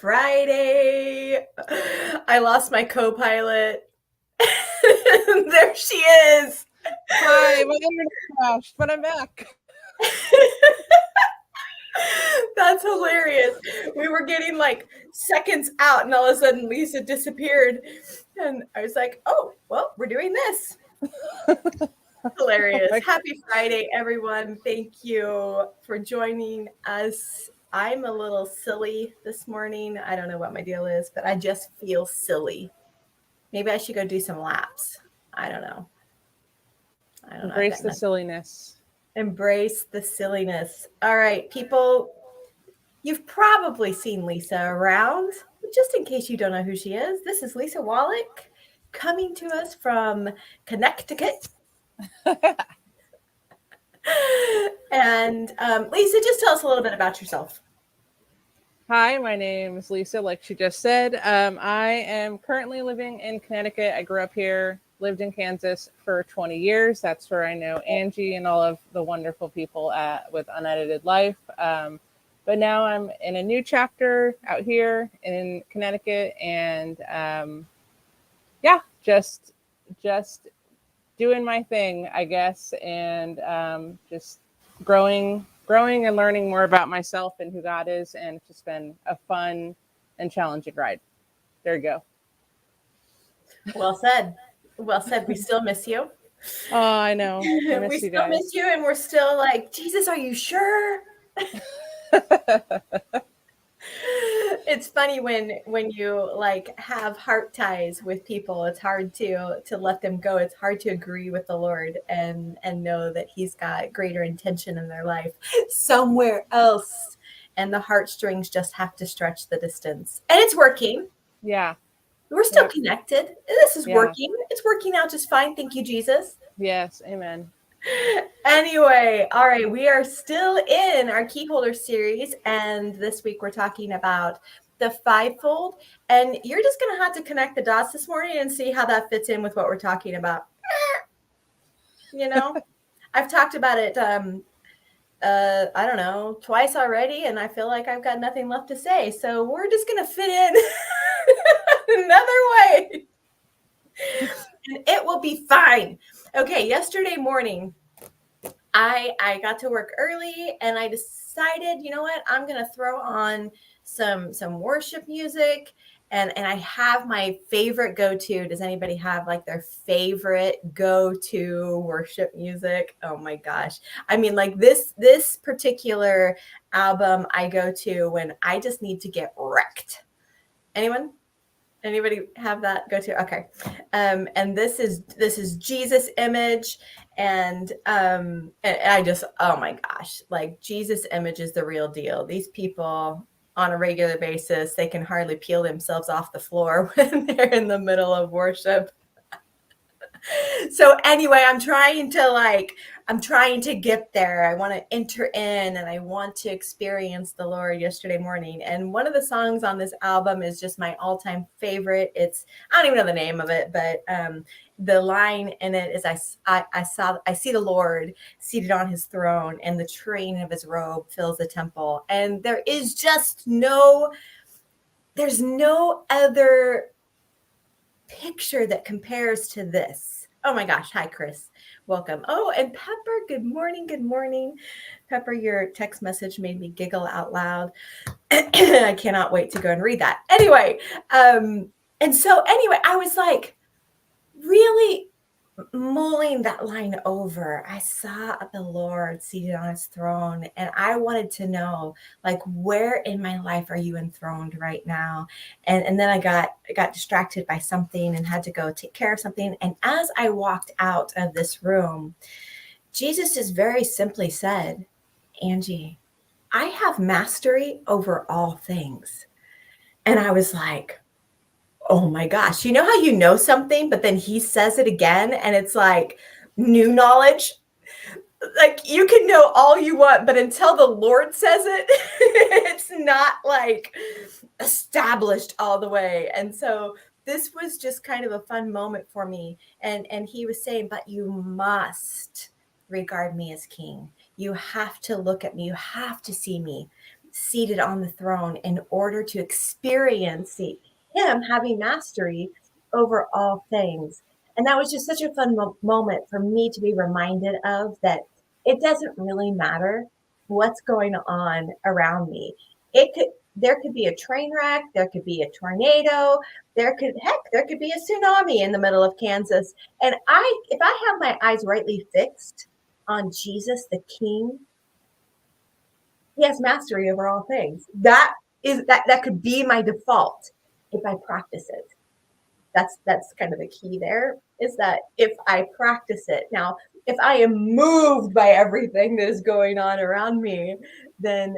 Friday. I lost my co-pilot. There she is. Hi, my internet crashed, but I'm back. That's hilarious. We were getting like seconds out, and all of a sudden Lisa disappeared. And I was like, oh, well, we're doing this. Hilarious. Happy Friday, everyone. Thank you for joining us. I'm a little silly this morning. I don't know what my deal is, but I just feel silly. Maybe I should go do some laps. I don't know. Embrace the silliness. Embrace the silliness. All right, people, you've probably seen Lisa around. Just in case you don't know who she is, this is Lisa Wallock coming to us from Connecticut. And Lisa, just tell us a little bit about yourself. Hi, my name is Lisa, like she just said. I am currently living in Connecticut. I grew up here, lived in Kansas for 20 years. That's where I know Angie and all of the wonderful people with Unedited Life. But now I'm in a new chapter out here in Connecticut, and just doing my thing, I guess, and just growing and learning more about myself and who God is, and it's just been a fun and challenging ride. There you go. Well said. Well said. We still miss you. Oh, I know. I miss we you still guys. miss you, and we're still like, Jesus, are you sure? It's funny when you like have heart ties with people. It's hard to let them go. It's hard to agree with the Lord and know that He's got greater intention in their life somewhere else, and the heartstrings just have to stretch the distance. And it's working. Yeah, we're still connected. This is working. It's working out just fine. Thank you, Jesus. Yes, amen. Anyway, all right, we are still in our key holder series, and this week we're talking about the fivefold, and you're just going to have to connect the dots this morning and see how that fits in with what we're talking about. You know, I've talked about it, I don't know, twice already, and I feel like I've got nothing left to say, so we're just going to fit in another way, and it will be fine. Okay, yesterday morning, I got to work early, and I decided, you know what, I'm going to throw on some worship music, and I have my favorite go-to. Does anybody have like their favorite go-to worship music? Oh my gosh. I mean, like this particular album I go to when I just need to get wrecked. Anybody have that go to? Okay. And this is Jesus Image. And I just, oh my gosh, like Jesus Image is the real deal. These people on a regular basis, they can hardly peel themselves off the floor when they're in the middle of worship. So anyway, I'm trying to get there. I want to enter in, and I want to experience the Lord yesterday morning. And one of the songs on this album is just my all-time favorite. I don't even know the name of it, but the line in it is, I see the Lord seated on His throne, and the train of His robe fills the temple. And there's no other picture that compares to this. Oh my gosh. Hi, Chris. Welcome. Oh, and Pepper, good morning. Good morning. Pepper, your text message made me giggle out loud. I cannot wait to go and read that. Anyway, and so anyway, I was like really mulling that line over. I saw the Lord seated on His throne, and I wanted to know, like, where in my life are you enthroned right now? And then I got distracted by something and had to go take care of something. And as I walked out of this room, Jesus just very simply said, Angie, I have mastery over all things. And I was like, oh my gosh, you know how you know something, but then He says it again, and it's like new knowledge. Like you can know all you want, but until the Lord says it, it's not like established all the way. And so this was just kind of a fun moment for me. And He was saying, but you must regard me as King. You have to look at me. You have to see me. seated on the throne in order to experience him having mastery over all things. And that was just such a fun moment for me to be reminded of, that it doesn't really matter what's going on around me. There could be a train wreck, there could be a tornado, there could be a tsunami in the middle of Kansas. And if I have my eyes rightly fixed on Jesus the King, he has mastery over all things. That could be my default if I practice it. That's kind of the key there, is that if I practice it. Now, if I am moved by everything that is going on around me, then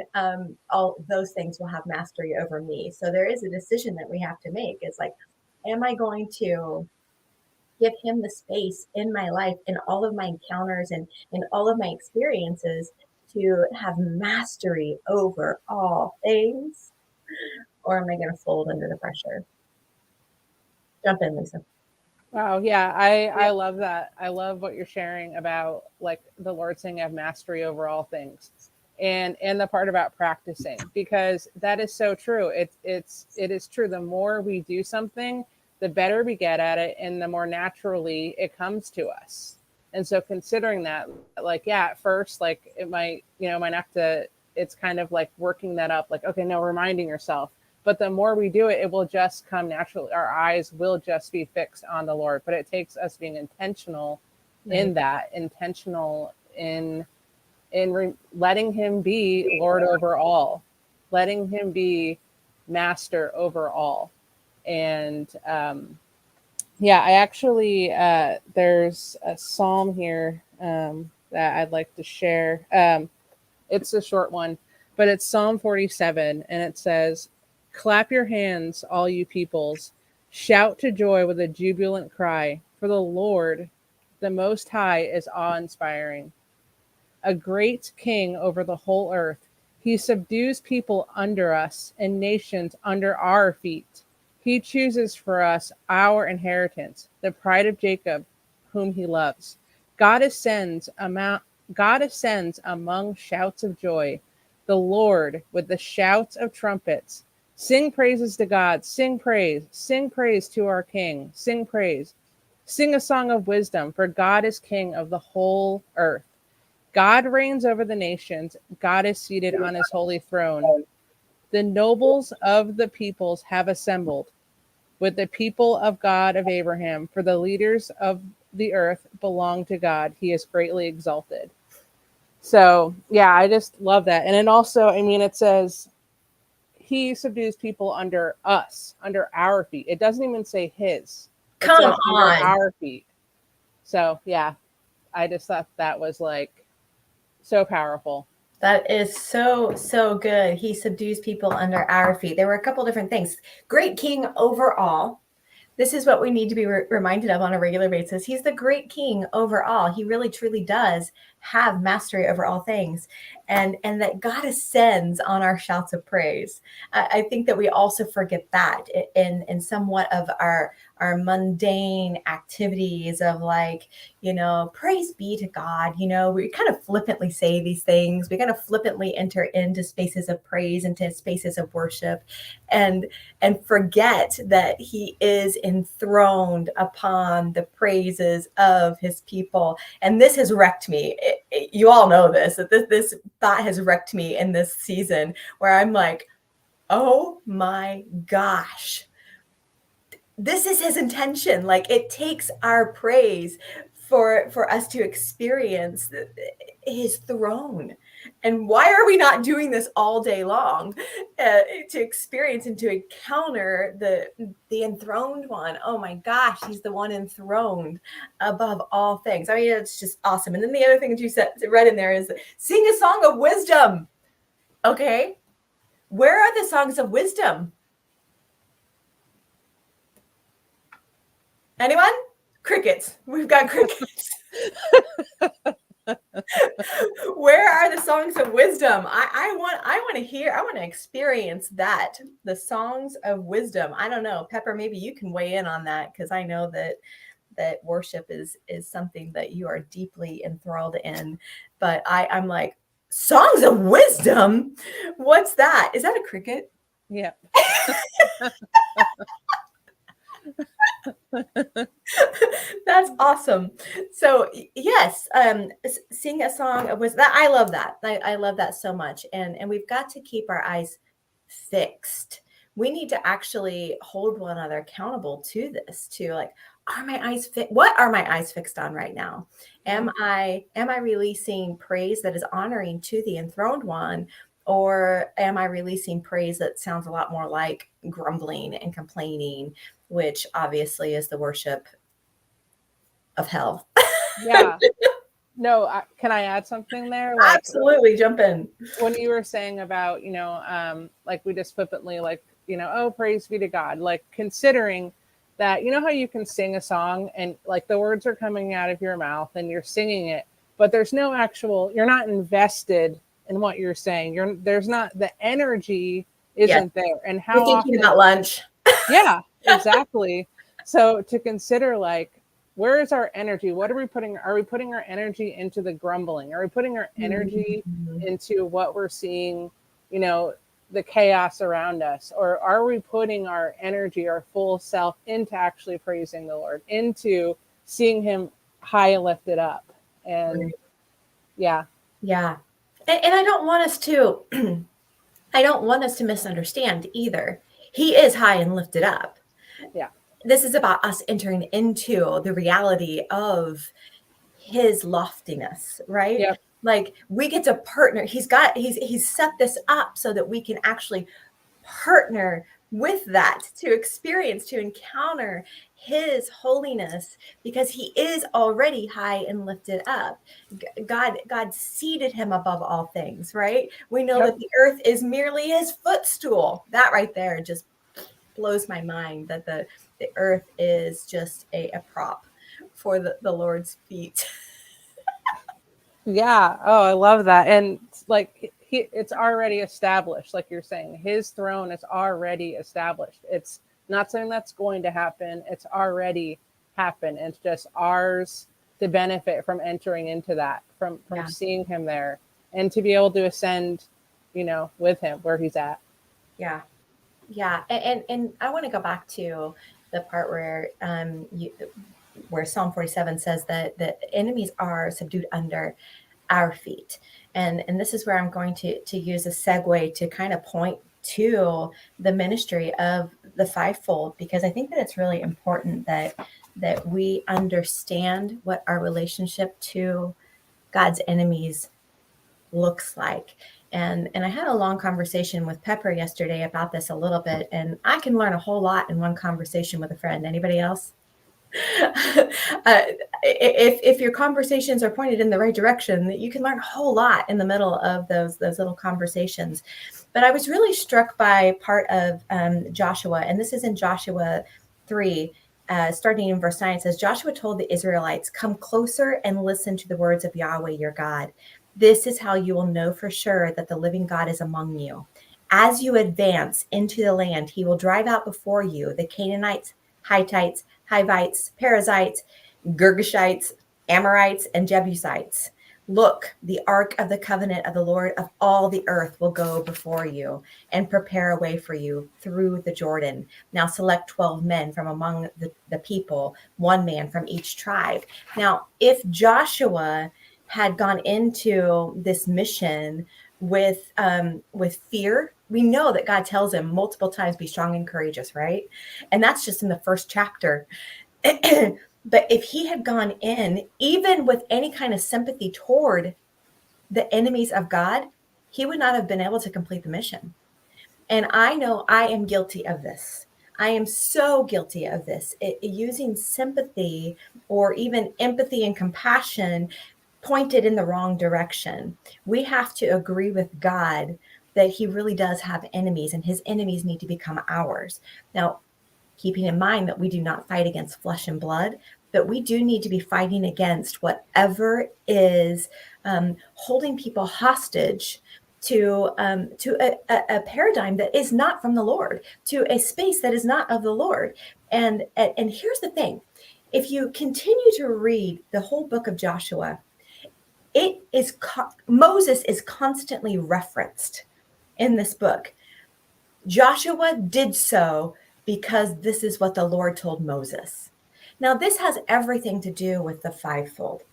all those things will have mastery over me. So there is a decision that we have to make. It's like, am I going to give him the space in my life, in all of my encounters and in all of my experiences, to have mastery over all things? Or am I going to fold under the pressure? Jump in, Lisa. Wow, yeah, I love that. I love what you're sharing about, like, the Lord saying have mastery over all things, and the part about practicing, because that is so true. It is true. The more we do something, the better we get at it, and the more naturally it comes to us. And so, considering that, like, yeah, at first, like, it might, might have to. It's kind of like working that up. Like, okay, no, reminding yourself. But the more we do it, it will just come naturally. Our eyes will just be fixed on the Lord. But it takes us being intentional in that, intentional in letting him be Lord over all, letting him be master over all. And yeah, I actually, there's a psalm here that I'd like to share. It's a short one, but it's Psalm 47, and it says, "Clap your hands, all you peoples. Shout to joy with a jubilant cry. For the Lord, the Most High, is awe-inspiring. A great king over the whole earth. He subdues people under us and nations under our feet. He chooses for us our inheritance, the pride of Jacob, whom he loves. God ascends among shouts of joy. The Lord with the shouts of trumpets. Sing praises to God. Sing praise to our King. Sing praise. Sing a song of wisdom, for God is King of the whole earth. God reigns over the nations. God is seated on his holy throne. The nobles of the peoples have assembled with the people of God of Abraham, for the leaders of the earth belong to God. He is greatly exalted." So, yeah, I just love that. And then also, I mean, it says, he subdues people under us, under our feet. It doesn't even say his. It Come says under on. our feet. So, yeah, I just thought that was, like, so powerful. That is so, so good. He subdues people under our feet. There were a couple different things. Great king over all. This is what we need to be reminded of on a regular basis. He's the great king over all. He really, truly does have mastery over all things. And that God ascends on our shouts of praise. I think that we also forget that in somewhat of our mundane activities of, like, praise be to God. We kind of flippantly say these things. We kind of flippantly enter into spaces of praise, into spaces of worship, and forget that he is enthroned upon the praises of his people. And this has wrecked me. You all know this, that this thought has wrecked me in this season, where I'm like, oh my gosh, this is his intention. Like, it takes our praise for us to experience his throne. And why are we not doing this all day long, to experience and to encounter the enthroned one? Oh my gosh, he's the one enthroned above all things. I mean, it's just awesome. And then the other thing that you read in there is, sing a song of wisdom. Okay, where are the songs of wisdom? Anyone? Crickets. We've got crickets. Where are the songs of wisdom? I want to hear, I want to experience that. The songs of wisdom. I don't know. Pepper, maybe you can weigh in on that, because I know that worship is something that you are deeply enthralled in. But I'm like, Songs of wisdom? What's that? Is that a cricket? Yeah. That's awesome. So yes, sing a song of wisdom. I love that. I love that so much. And we've got to keep our eyes fixed. We need to actually hold one another accountable to this, to like, are my eyes what are my eyes fixed on right now? Am I releasing praise that is honoring to the enthroned one? Or am I releasing praise that sounds a lot more like grumbling and complaining, which obviously is the worship of hell? Yeah. No, can I add something there? Like, Absolutely, jump in. when you were saying about, like we just flippantly, like, oh, praise be to God, like considering that, how you can sing a song and like the words are coming out of your mouth and you're singing it, but there's no actual, you're not invested in what you're saying. There's not, the energy Yes. isn't there. And You're how thinking often, about lunch. yeah, exactly. So to consider, like, where is our energy? What are we putting? Are we putting our energy into the grumbling? Are we putting our energy into what we're seeing, the chaos around us? Or are we putting our energy, our full self, into actually praising the Lord, into seeing him high and lifted up? And yeah. Yeah. And I don't want us to I don't want us to misunderstand either. He is high and lifted up. Yeah. This is about us entering into the reality of his loftiness, right? Yep. Like we get to partner. He's set this up so that we can actually partner with that, to experience, to encounter his holiness, because he is already high and lifted up. God seated him above all things, right? We know that the earth is merely his footstool. That right there just blows my mind, that the earth is just a prop for the Lord's feet. Yeah. Oh, I love that. And like it's already established, like you're saying, his throne is already established. It's not something that's going to happen. It's already happened. It's just ours to benefit from entering into that, from Yeah. seeing him there, and to be able to ascend, with him where he's at. Yeah. Yeah. And I want to go back to the part where where Psalm 47 says that the enemies are subdued under our feet. And this is where I'm going to use a segue to kind of point to the ministry of the fivefold, because I think that it's really important that we understand what our relationship to God's enemies looks like. And I had a long conversation with Pepper yesterday about this a little bit, and I can learn a whole lot in one conversation with a friend. Anybody else? If your conversations are pointed in the right direction, you can learn a whole lot in the middle of those little conversations. But I was really struck by part of Joshua, and this is in Joshua 3, starting in verse 9. It says, Joshua told the Israelites, come closer and listen to the words of Yahweh your God. This is how you will know for sure that the living God is among you. As you advance into the land, he will drive out before you the Canaanites, Hittites, Hivites, Perizzites, Girgashites, Amorites, and Jebusites. Look, the ark of the covenant of the Lord of all the earth will go before you and prepare a way for you through the Jordan. Now select 12 men from among the people, one man from each tribe. Now, if Joshua had gone into this mission with fear, we know that God tells him multiple times, be strong and courageous, right? And that's just in the first chapter. But if he had gone in, even with any kind of sympathy toward the enemies of God, he would not have been able to complete the mission. And I know I am guilty of this. I am so guilty of this. Using sympathy or even empathy and compassion pointed in the wrong direction. We have to agree with God that he really does have enemies, and his enemies need to become ours. Now, keeping in mind that we do not fight against flesh and blood, but we do need to be fighting against whatever is holding people hostage to a paradigm that is not from the Lord, to a space that is not of the Lord. And here's the thing: if you continue to read the whole book of Joshua, Moses is constantly referenced in this book. Joshua did so because this is what the Lord told Moses. Now, this has everything to do with the fivefold.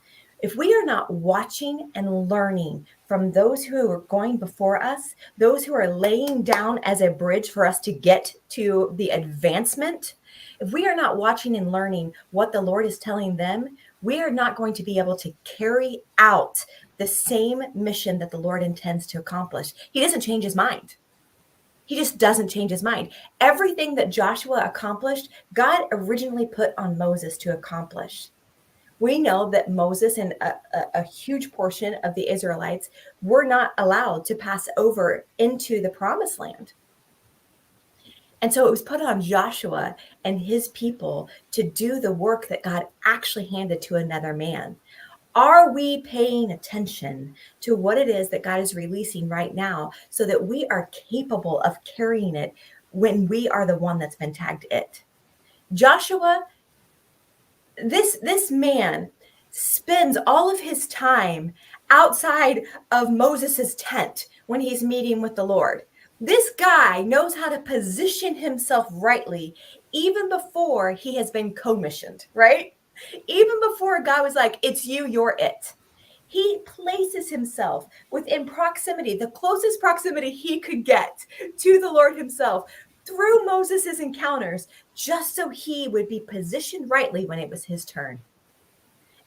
If we are not watching and learning from those who are going before us, those who are laying down as a bridge for us to get to the advancement, if we are not watching and learning what the Lord is telling them, we are not going to be able to carry out the same mission that the Lord intends to accomplish. He doesn't change his mind. He just doesn't change his mind. Everything that Joshua accomplished, God originally put on Moses to accomplish. We know that Moses and a huge portion of the Israelites were not allowed to pass over into the promised land. And so it was put on Joshua and his people to do the work that God actually handed to another man. Are we paying attention to what it is that God is releasing right now so that we are capable of carrying it when we are the one that's been tagged it? Joshua, this man spends all of his time outside of Moses's tent when he's meeting with the Lord. This guy knows how to position himself rightly even before he has been commissioned, right? Even before God was like, it's you, you're it. He places himself within proximity, the closest proximity he could get to the Lord himself through Moses's encounters, just so he would be positioned rightly when it was his turn.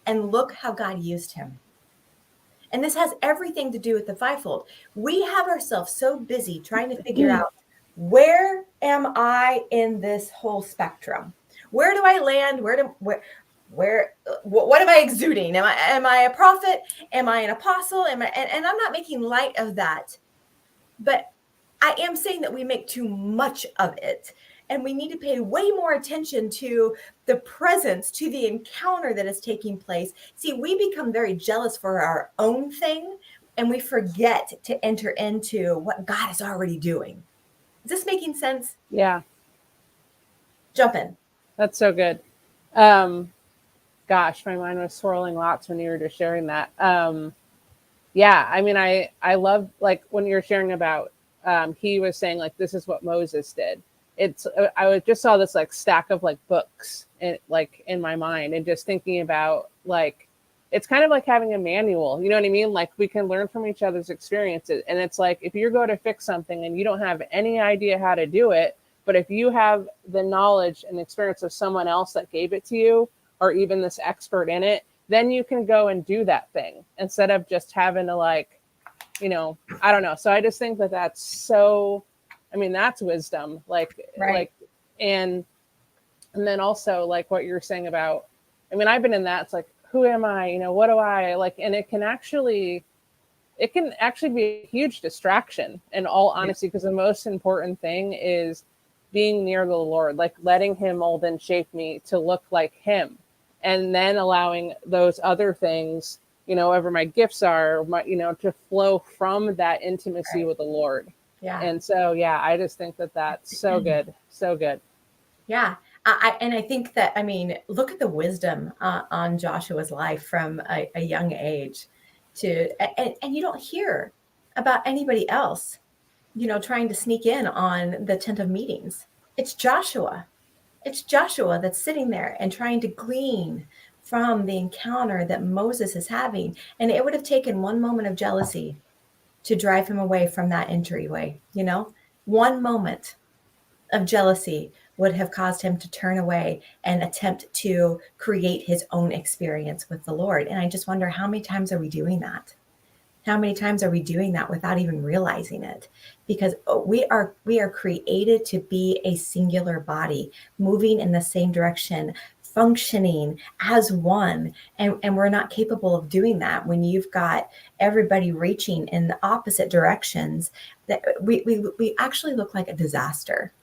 And look how God used him. And this has everything to do with the fivefold. We have ourselves so busy trying to figure out, where am I in this whole spectrum? Where do I land? What am I exuding? Am I a prophet? Am I an apostle? And I'm not making light of that, but I am saying that we make too much of it. And we need to pay way more attention to the presence, to the encounter that is taking place. See, we become very jealous for our own thing, and we forget to enter into what God is already doing. Is this making sense? Yeah. Jump in. That's so good. Gosh, my mind was swirling lots when you were just sharing that. Yeah, I mean, I love, like, when you're sharing about, he was saying, like, this is what Moses did. I just saw this, like, stack of, like, books in my mind, and just thinking about, like, it's kind of like having a manual, you know what I mean? Like, we can learn from each other's experiences. And it's like, if you go to fix something and you don't have any idea how to do it, but if you have the knowledge and experience of someone else that gave it to you, or even this expert in it, then you can go and do that thing instead of just having to, like, you know, I don't know. So I just think that that's so, I mean, that's wisdom, like, right. like, and then also, like, what you're saying about, I mean, I've been in that. It's like, who am I? You know, what do I like? And it can actually be a huge distraction, in all honesty, because the most important thing is being near the Lord, like letting him mold and shape me to look like him, and then allowing those other things, you know, whatever my gifts are, to flow from that intimacy with the Lord. Yeah. And so, yeah, I just think that that's so good. So good. Yeah. I think that, I mean, look at the wisdom on Joshua's life from a young age and you don't hear about anybody else, you know, trying to sneak in on the tent of meetings. It's Joshua. It's Joshua that's sitting there and trying to glean from the encounter that Moses is having. And it would have taken one moment of jealousy to drive him away from that entryway. You know, one moment of jealousy would have caused him to turn away and attempt to create his own experience with the Lord. And I just wonder, how many times are we doing that? How many times are we doing that without even realizing it? Because we are created to be a singular body, moving in the same direction, functioning as one. And we're not capable of doing that when you've got everybody reaching in the opposite directions. That we actually look like a disaster.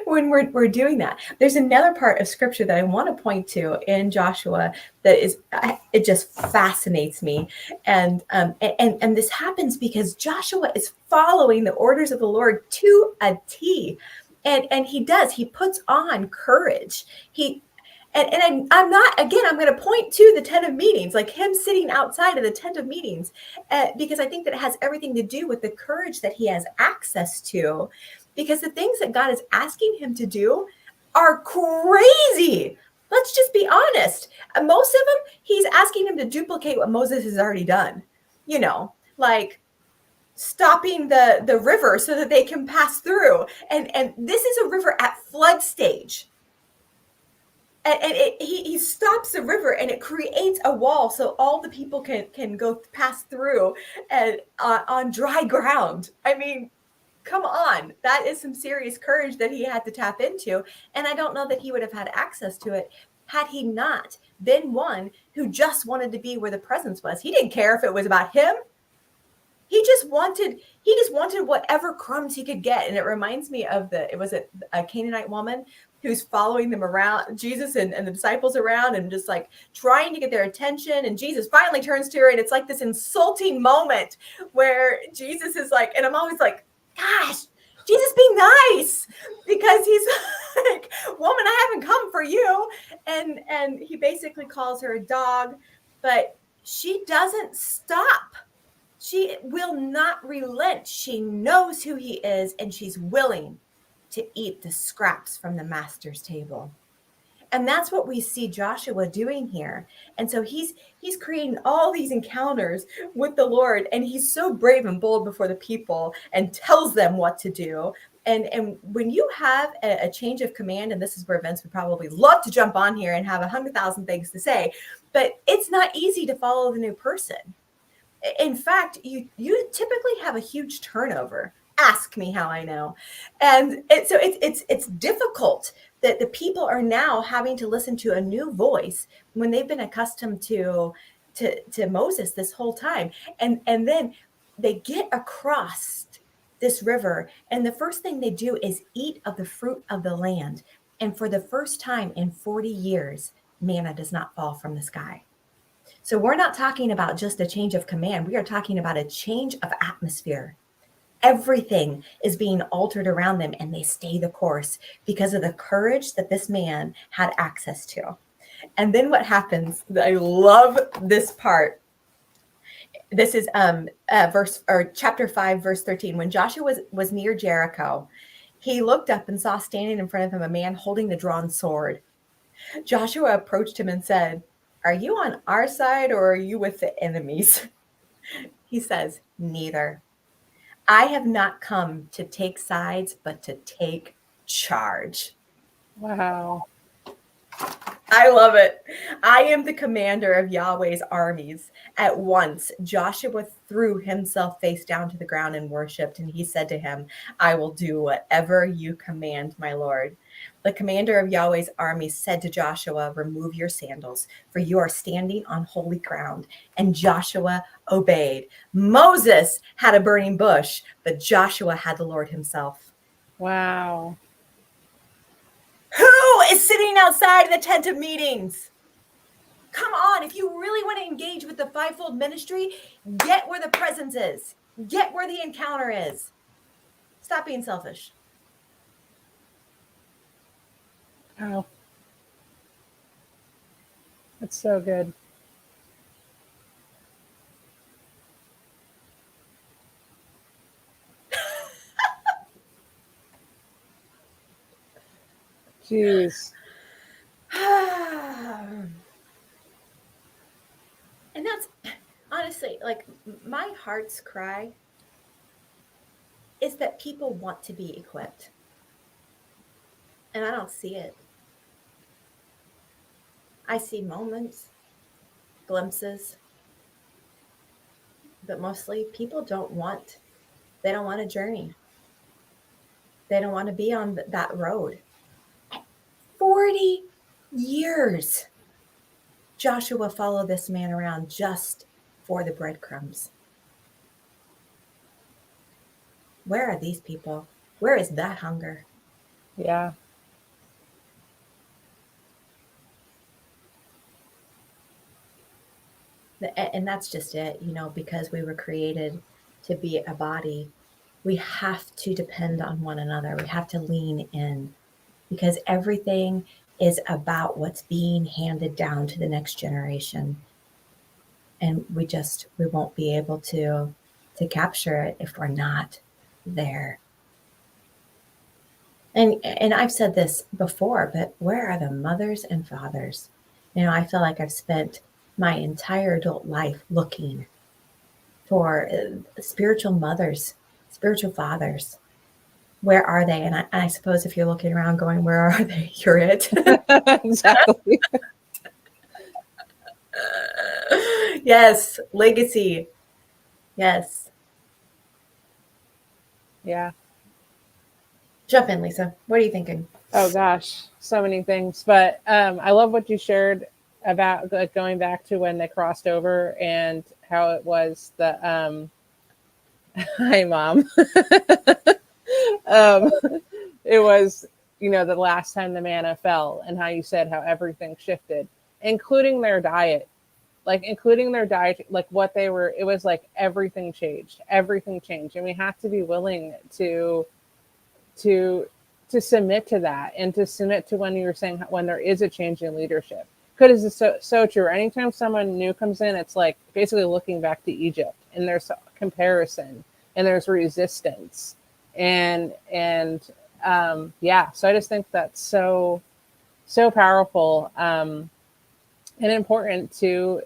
When we're doing that. There's another part of scripture that I want to point to in Joshua that is, it just fascinates me. And this happens because Joshua is following the orders of the Lord to a T. And he puts on courage. I'm not, again, I'm going to point to the tent of meetings, like him sitting outside of the tent of meetings, because I think that it has everything to do with the courage that he has access to, because the things that God is asking him to do are crazy. Let's just be honest. Most of them, he's asking him to duplicate what Moses has already done, like stopping the river so that they can pass through. And this is a river at flood stage. And he stops the river and it creates a wall so all the people can go pass through and on dry ground. I mean, come on, that is some serious courage that he had to tap into. And I don't know that he would have had access to it had he not been one who just wanted to be where the presence was. He didn't care if it was about him. He just wanted whatever crumbs he could get. And it reminds me of it was a Canaanite woman who's following them around, Jesus and the disciples around, and just like trying to get their attention. And Jesus finally turns to her, and it's like this insulting moment where Jesus is like, and I'm always like, gosh, Jesus, be nice, because he's like, woman, I haven't come for you. And he basically calls her a dog, but she doesn't stop. She will not relent. She knows who he is, and she's willing to eat the scraps from the master's table. And that's what we see Joshua doing here. And so he's creating all these encounters with the Lord, and he's so brave and bold before the people and tells them what to do. And when you have a change of command, and this is where Vince would probably love to jump on here and have 100,000 things to say, but it's not easy to follow the new person. In fact, you typically have a huge turnover. Ask me how I know. And so it's difficult that the people are now having to listen to a new voice when they've been accustomed to Moses this whole time. And then they get across this river, and the first thing they do is eat of the fruit of the land. And for the first time in 40 years, manna does not fall from the sky. So we're not talking about just a change of command. We are talking about a change of atmosphere. Everything is being altered around them, and they stay the course because of the courage that this man had access to. And then what happens? I love this part. This is chapter 5, verse 13. When Joshua was near Jericho, he looked up and saw standing in front of him a man holding the drawn sword. Joshua approached him and said, "Are you on our side or are you with the enemies?" He says, "Neither. I have not come to take sides, but to take charge." Wow. I love it. "I am the commander of Yahweh's armies." At once, Joshua threw himself face down to the ground and worshipped. And he said to him, "I will do whatever you command, my Lord." The commander of Yahweh's armies said to Joshua, "Remove your sandals, for you are standing on holy ground." And Joshua obeyed. Moses had a burning bush, but Joshua had the Lord himself. Wow. Who is sitting outside the tent of meetings? Come on, if you really want to engage with the fivefold ministry, get where the presence is. Get where the encounter is. Stop being selfish. Wow. That's so good. Jeez. And that's honestly, like, my heart's cry is that people want to be equipped. And I don't see it. I see moments, glimpses, but mostly people don't want a journey. They don't want to be on that road. 40 years. Joshua followed this man around just for the breadcrumbs. Where are these people? Where is that hunger? Yeah. And that's just it, because we were created to be a body. We have to depend on one another. We have to lean in, because everything is about what's being handed down to the next generation. And we won't be able to capture it if we're not there. And I've said this before, but where are the mothers and fathers? I feel like I've spent my entire adult life looking for spiritual mothers, spiritual fathers. Where are they? And I suppose if you're looking around going, where are they? You're it. Exactly. Yes, legacy. Yes. Yeah. Jump in, Lisa. What are you thinking? Oh gosh, so many things. But I love what you shared about like, going back to when they crossed over and how it was the hi mom. um, it was, the last time the manna fell and how you said how everything shifted, including their diet. Like including their diet, like what they were, it was like everything changed. Everything changed. And we have to be willing to to submit to that and to submit to when you were saying when there is a change in leadership. Because it's so true. Anytime someone new comes in, it's like basically looking back to Egypt, and there's comparison and there's resistance, and yeah. So I just think that's so powerful and important to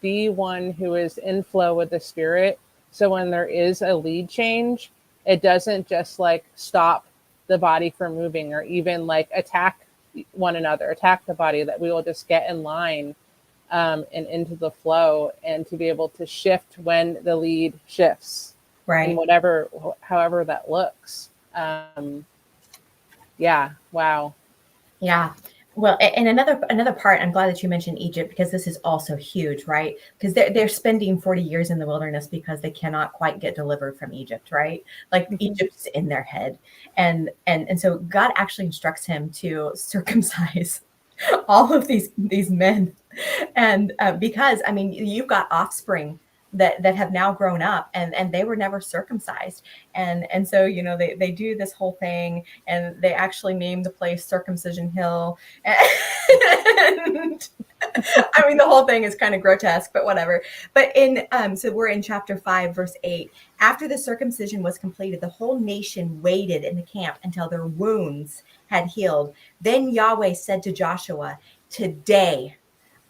be one who is in flow with the Spirit. So when there is a lead change, it doesn't just like stop the body from moving or even like attack one another, attack the body, that we will just get in line and into the flow, and to be able to shift when the lead shifts, Right. and however that looks. Yeah. Wow. Yeah. Well, and another part, I'm glad that you mentioned Egypt, because this is also huge, right? Because they're spending 40 years in the wilderness because they cannot quite get delivered from Egypt, right? Like Egypt's in their head. And so God actually instructs him to circumcise all of these men. And because, I mean, you've got offspring that have now grown up, and they were never circumcised. And so, they do this whole thing, and they actually name the place Circumcision Hill. And I mean, the whole thing is kind of grotesque, but whatever. But so we're in chapter 5, verse 8. After the circumcision was completed, the whole nation waited in the camp until their wounds had healed. Then Yahweh said to Joshua, "Today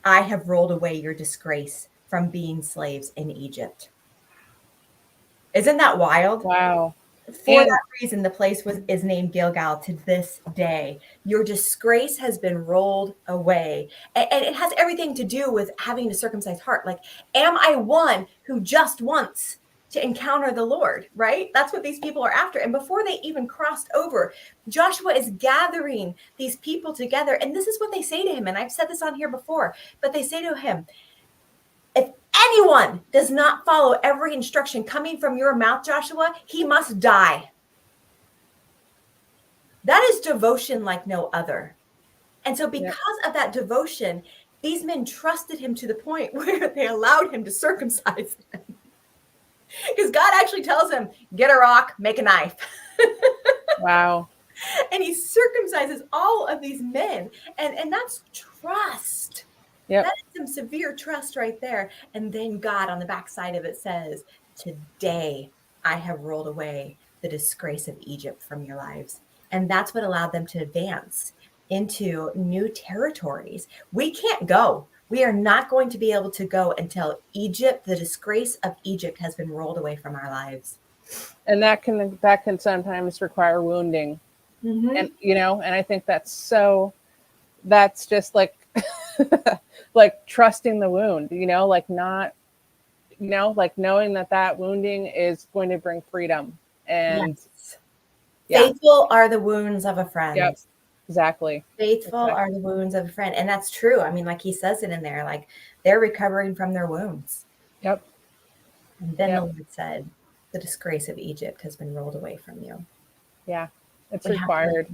I have rolled away your disgrace from being slaves in Egypt." Isn't that wild? Wow. For that reason, the place is named Gilgal to this day. Your disgrace has been rolled away. And it has everything to do with having a circumcised heart. Like, am I one who just wants to encounter the Lord, right? That's what these people are after. And before they even crossed over, Joshua is gathering these people together. And this is what they say to him. And I've said this on here before, but they say to him, "If anyone does not follow every instruction coming from your mouth, Joshua, he must die." That is devotion like no other. And so because of that devotion, these men trusted him to the point where they allowed him to circumcise them. Because God actually tells him, "Get a rock, make a knife." Wow. And he circumcises all of these men. And that's trust. Yep. That is some severe trust right there. And then God on the backside of it says, "Today I have rolled away the disgrace of Egypt from your lives." And that's what allowed them to advance into new territories. We can't go. We are not going to be able to go until Egypt, the disgrace of Egypt, has been rolled away from our lives. And that can sometimes require wounding. Mm-hmm. And and I think that's just like like trusting the wound, like not, like knowing that wounding is going to bring freedom. And yes. Faithful are the wounds of a friend. Yep, exactly. Faithful are the wounds of a friend. And that's true. I mean, like he says it in there, like they're recovering from their wounds. Yep. And then the Lord said, "The disgrace of Egypt has been rolled away from you." Yeah, it's required.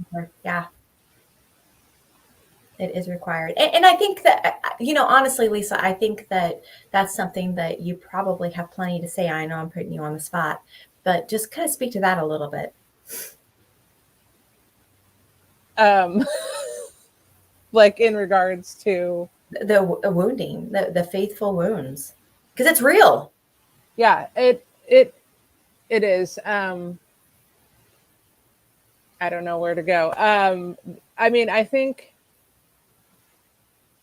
Yeah. It is required. And I think that, honestly, Lisa, I think that that's something that you probably have plenty to say. I know I'm putting you on the spot, but just kind of speak to that a little bit. like in regards to The wounding, the faithful wounds, because it's real. yeah, it is. I don't know where to go. I mean, I think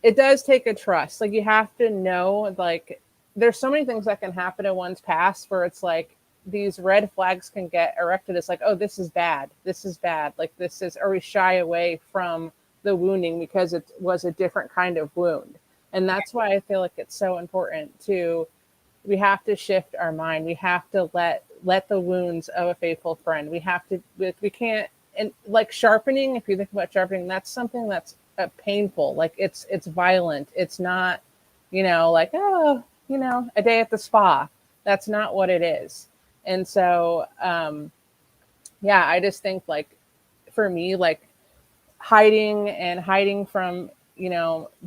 it does take a trust. Like you have to know, like there's so many things that can happen in one's past where it's like these red flags can get erected. It's like, oh, this is bad. This is bad. Like this is, or we shy away from the wounding because it was a different kind of wound. And that's why I feel like it's so important to, we have to shift our mind. We have to let the wounds of a faithful friend. We have to, we can't, and like sharpening, if you think about sharpening, that's something that's painful. Like it's violent. It's not, like, oh, a day at the spa. That's not what it is. And so yeah, I just think like for me, like hiding from,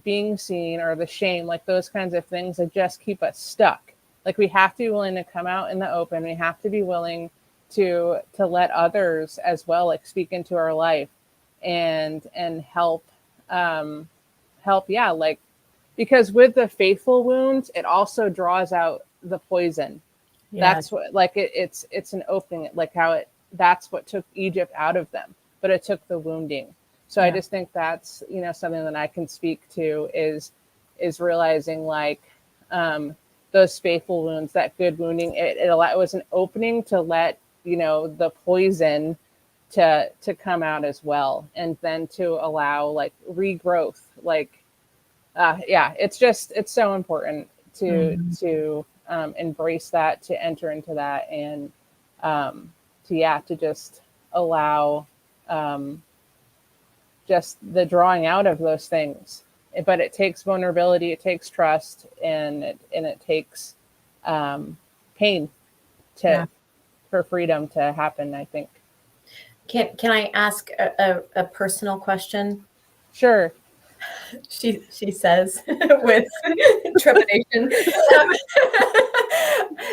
being seen or the shame, like those kinds of things that just keep us stuck. Like we have to be willing to come out in the open. We have to be willing to let others as well, like speak into our life and help, help. Yeah. Like, because with the faithful wounds, it also draws out the poison. Yeah. That's what, like it's an opening, like how that's what took Egypt out of them, but it took the wounding. So I Yeah. just think that's, something that I can speak to is realizing like, those faithful wounds, that good wounding, it was an opening to let, the poison to come out as well. And then to allow like regrowth, like, yeah, it's so important Mhm. to embrace that, to enter into that, and to just allow um, just the drawing out of those things. But it takes vulnerability, it takes trust, and it takes pain Yeah. to for freedom to happen, I think. Can I ask a personal question? Sure. She says with trepidation. Um,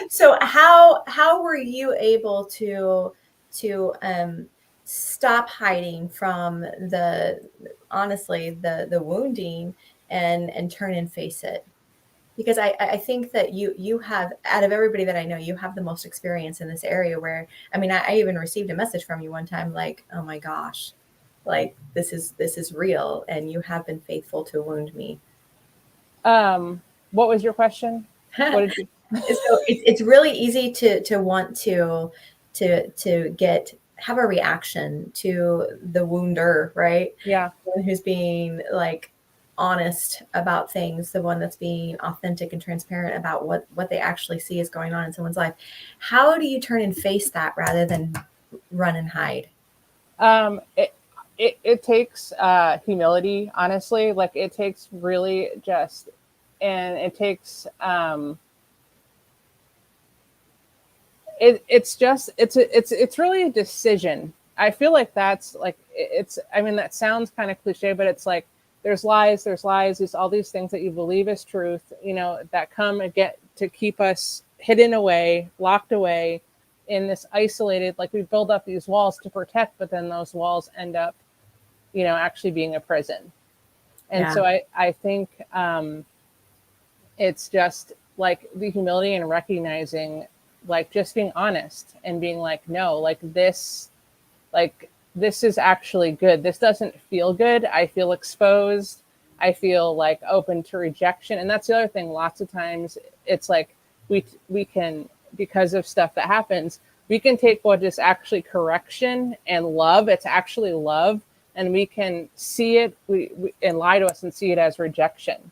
so how were you able to stop hiding from the honestly the wounding and turn and face it? Because I think that you have, out of everybody that I know, you have the most experience in this area where, I mean, I even received a message from you one time like, oh my gosh, like this is real and you have been faithful to wound me. What was your question? What did you? So it's really easy to want to get have a reaction to the wounder, right? Yeah. The one who's being like honest about things, the one that's being authentic and transparent about what they actually see is going on in someone's life. How do you turn and face that rather than run and hide? Um, it, it takes humility, honestly. Like it takes really just, and it takes it's just it's really a decision. I feel like that's like it's. I mean, that sounds kind of cliche, but it's like there's lies, there's all these things that you believe is truth, that come and get to keep us hidden away, locked away in this isolated. Like we build up these walls to protect, but then those walls end up, actually being a prison. And Yeah. so I think it's just like the humility and recognizing, like just being honest and being like, no, like this is actually good. This doesn't feel good. I feel exposed. I feel like open to rejection. And that's the other thing. Lots of times it's like we can, because of stuff that happens, we can take what is actually correction and love. It's actually love, and we can see it and lie to us and see it as rejection.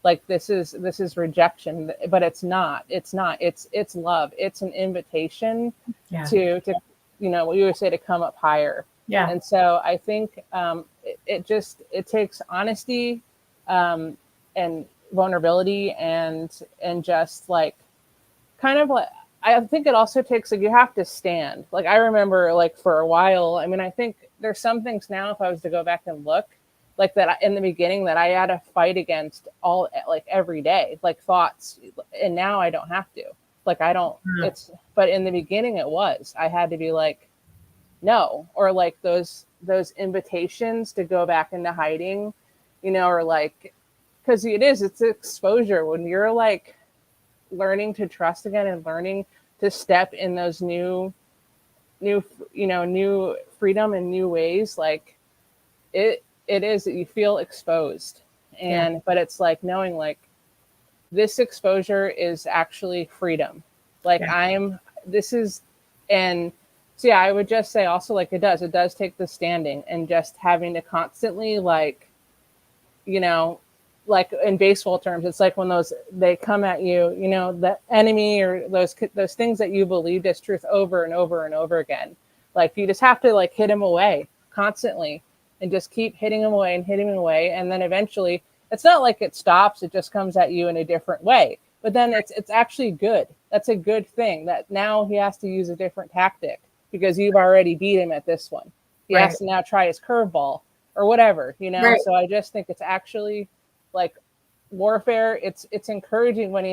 Like this is rejection, but it's not it's love. It's an invitation Yeah. to what you would say, to come up higher. Yeah. And so I think it takes honesty, and vulnerability, and just like kind of like, I think it also takes, like, you have to stand. Like I remember, like for a while, I mean, I think there's some things now, if I was to go back and look, like that in the beginning, that I had to fight against all, like every day, like thoughts, and now I don't have to. Like I don't. Mm. It's, but in the beginning, I had to be like, no, or like those invitations to go back into hiding. or like, because it's exposure when you're like learning to trust again and learning to step in those new freedom and new ways. Like it is that you feel exposed, but it's like knowing like this exposure is actually freedom. Like this is, and so yeah, I would just say also like it does take the standing and just having to constantly like, you know, like in baseball terms, it's like when they come at you, the enemy or those things that you believed as truth over and over and over again. Like you just have to like hit them away constantly and just keep hitting them away and hitting them away. And then eventually it's not like it stops. It just comes at you in a different way. But then it's actually good. That's a good thing that now he has to use a different tactic because you've already beat him at this one. He has to now try his curveball or whatever, Right. So I just think it's actually like warfare. It's encouraging when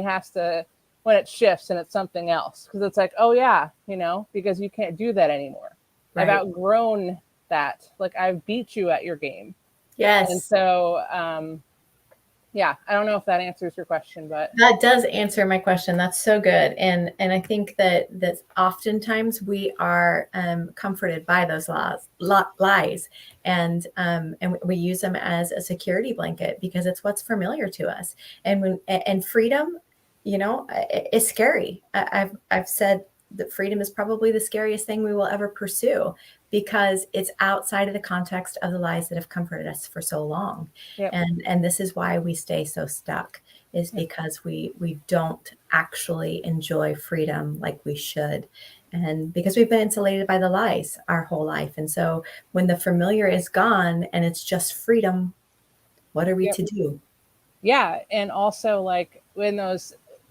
when it shifts and it's something else, because it's like, oh yeah, because you can't do that anymore. I've outgrown that. Like I've beat you at your game. And Yes. so yeah, I don't know if that answers your question, but That does answer my question. That's so good. And I think that oftentimes we are comforted by those lies, and we use them as a security blanket because it's what's familiar to us. And freedom, is scary. I've said that freedom is probably the scariest thing we will ever pursue because it's outside of the context of the lies that have comforted us for so long. yep. And this is why we stay so stuck, is because we don't actually enjoy freedom like we should, and because we've been insulated by the lies our whole life. And so when the familiar is gone and it's just freedom, what are we Yep. to do? Yeah, and also like when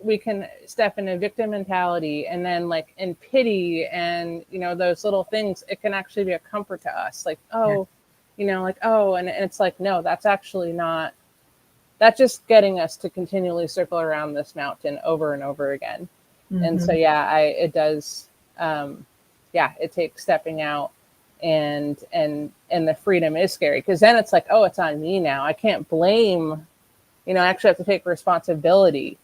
we can step in a victim mentality, and then like in pity and those little things, it can actually be a comfort to us, like, oh, like, oh, and it's like, no, that's actually not, that's just getting us to continually circle around this mountain over and over again. And so yeah, it does, it takes stepping out, and the freedom is scary because then it's like, oh, it's on me now, I can't blame, I actually have to take responsibility.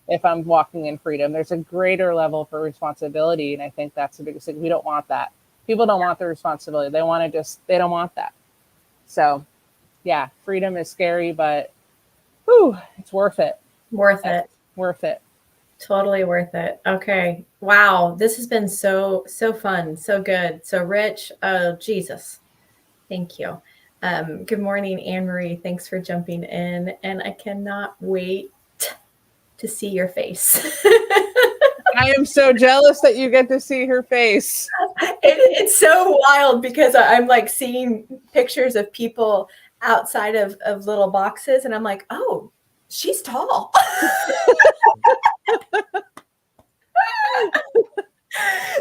If I'm walking in freedom, there's a greater level for responsibility. And I think that's the biggest thing. We don't want that. People don't want the responsibility. They don't want that. So yeah, freedom is scary, but it's worth it. Worth it. Worth it. Totally worth it. Okay. Wow. This has been so fun, so good, so rich. Oh, Jesus. Thank you. Good morning, Anne Marie. Thanks for jumping in. And I cannot wait to see your face. I am so jealous that you get to see her face. It's so wild because I'm like seeing pictures of people outside of little boxes, and I'm like, oh, she's tall.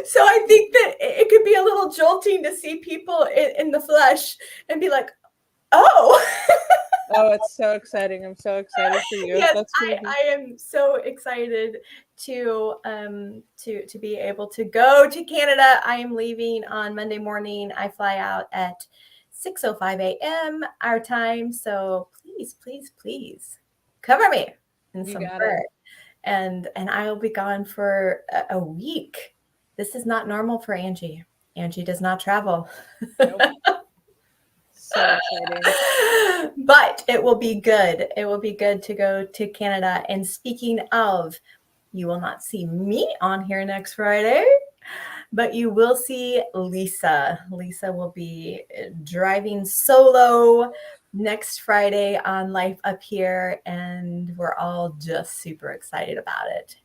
So I think that it could be a little jolting to see people in the flesh and be like, oh. Oh, it's so exciting. I'm so excited for you. Yes, That's I am so excited to be able to go to Canada. I am leaving on Monday morning. I fly out at 6:05 a.m. our time. So please cover me in some prayer. And I will be gone for a week. This is not normal for Angie. Angie does not travel. Nope. So exciting. But it will be good. It will be good to go to Canada. And speaking of, you will not see me on here next Friday, but you will see Lisa. Lisa will be driving solo next Friday on Life Up Here, and we're all just super excited about it.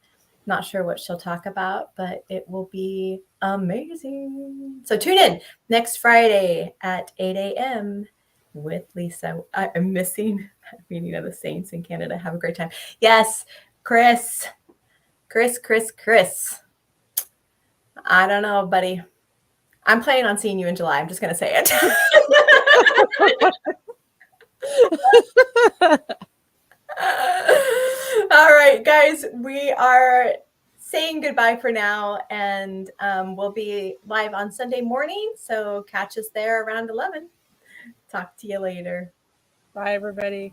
Not sure what she'll talk about, but it will be amazing. So tune in next Friday at 8 a.m. with Lisa. I'm missing that meeting of the Saints in Canada. Have a great time. Yes, Chris. I don't know, buddy. I'm planning on seeing you in July. I'm just going to say it. All right, guys, we are saying goodbye for now, and we'll be live on Sunday morning. So catch us there around 11. Talk to you later. Bye, everybody.